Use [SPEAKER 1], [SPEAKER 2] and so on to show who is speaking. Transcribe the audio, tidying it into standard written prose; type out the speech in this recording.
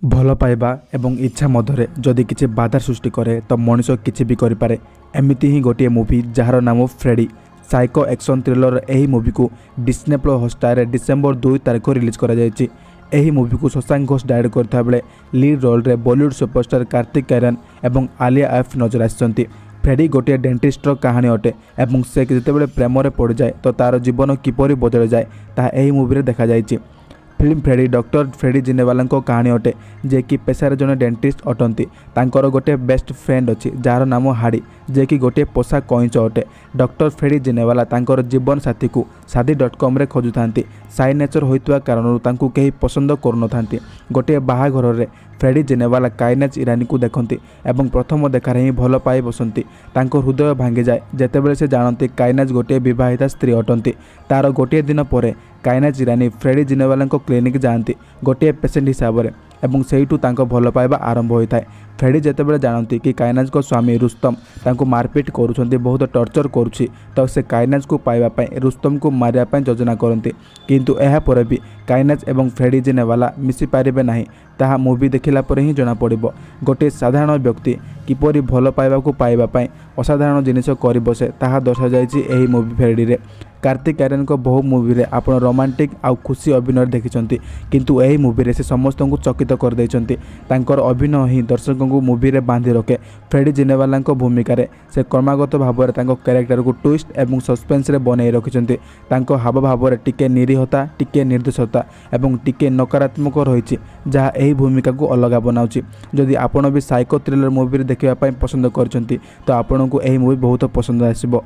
[SPEAKER 1] ଭଲ ପାଇବା ଏବଂ ଇଚ୍ଛା ମଧ୍ୟରେ ଯଦି କିଛି ବାଧା ସୃଷ୍ଟି କରେ ତ ମଣିଷ କିଛି ବି କରିପାରେ। ଏମିତି ହିଁ ଗୋଟିଏ ମୁଭି ଯାହାର ନାମ ଫ୍ରେଡି। ସାଇକୋ ଆକ୍ସନ୍ ଥ୍ରିଲର ଏହି ମୁଭିକୁ ଡିସ୍ନେ ପ୍ଲସ୍ ହଟଷ୍ଟାରରେ ଡିସେମ୍ବର 2 ତାରିଖ ରିଲିଜ୍ କରାଯାଇଛି। ଏହି ମୁଭିକୁ ଶଶାଙ୍କ ଘୋଷ ଡାଇରେକ୍ଟ କରିଥିବା ବେଳେ ଲିଡ୍ ରୋଲ୍ରେ ବଲିଉଡ୍ ସୁପରଷ୍ଟାର କାର୍ତ୍ତିକ ଆର୍ୟନ୍ ଏବଂ ଆଲିଆ ଆଫ୍ ନଜର ଆସିଛନ୍ତି। ଫ୍ରେଡି ଗୋଟିଏ ଡେଣ୍ଟିଷ୍ଟର କାହାଣୀ ଅଟେ ଏବଂ ସେ ଯେତେବେଳେ ପ୍ରେମରେ ପଡ଼ିଯାଏ ତ ତା'ର ଜୀବନ କିପରି ବଦଳିଯାଏ ତାହା ଏହି ମୁଭିରେ ଦେଖାଯାଇଛି। फिल्म फ्रेडी डॉक्टर फ्रेडी जिनेवाला कहानी अटे जे कि पेशार जड़े डेंटिस्ट अटंती। तांकर गोटे बेस्ट फ्रेंड अच्छी जार नाम हाड़ी जे कि गोटे पोषा कईच अटे। डॉक्टर फ्रेडी जिनेवाला तांकर जीवन साथी को शादी.com रे खोजुथांती। साई नेचर होइतवा कारणरू तांकु केही पसंद करूनथांती। गोटे बाहाघर रे फ्रेडी जिनेवाला काइनाज इरानी को देखती एवं प्रथम देखार ही भल पाई बसंती। तांको हृदय भांगी जाए जेतेबेले से जानती काइनाज गोटे विवाहिता स्त्री अटंती। तार गोटे दिन पर काइनाज इरानी फ्रेडी जिनेवाला क्लिनिक जाती गोटे पेसेंट हिसाब से एवं सेठू तांको भल पाइबा आरंभ होता है। फ्रेडी जेतेबेले जानती कि काइनाज को स्वामी रुस्तम तांको मारपीट करुछंती बहुत टर्चर करुछि तो से काइनाज को पाइबा पई रुस्तम को मारिया पई योजना करती। किंतु एहा पर भी काइनाज एवं फ्रेडी जिनेवाला मिसी पारिबे नाही ताहा मूवी देखिला पर ही जना पड़िबो। गोटे साधारण व्यक्ति किपरि भल पाइबा को पाइबा पई असाधारण जिनिस करि बसे ताहा दर्शा जायछि एही मूवी फ्रेडी रे। कार्तिक आर्यन को बहु मूवी रे आपण रोमांटिक आउ खुशी अभिनय देखिछंती किंतु एही मूवी रे से समस्त को चकित कर दैछंती। तांकर अभिनय ही दर्शकों को मूवी रे बांधि रखे। फ्रेडी जिनेवाला भूमिका रे से क्रमागत भाव में तांको कैरेक्टर को ट्विस्ट एवं सस्पेंस रे बनाई रखिछंती। तांको हाव भाव में टिके निरीहता टिके निर्दोषता एवं टिके नकारात्मक रही जहाँ एही भूमिका को अलग बनाउछि। जदि आपण भी साइको थ्रिलर मूवी देखिबा पई पसंद करछंती तो आपन को एही मूवी बहुत पसंद आसीबो।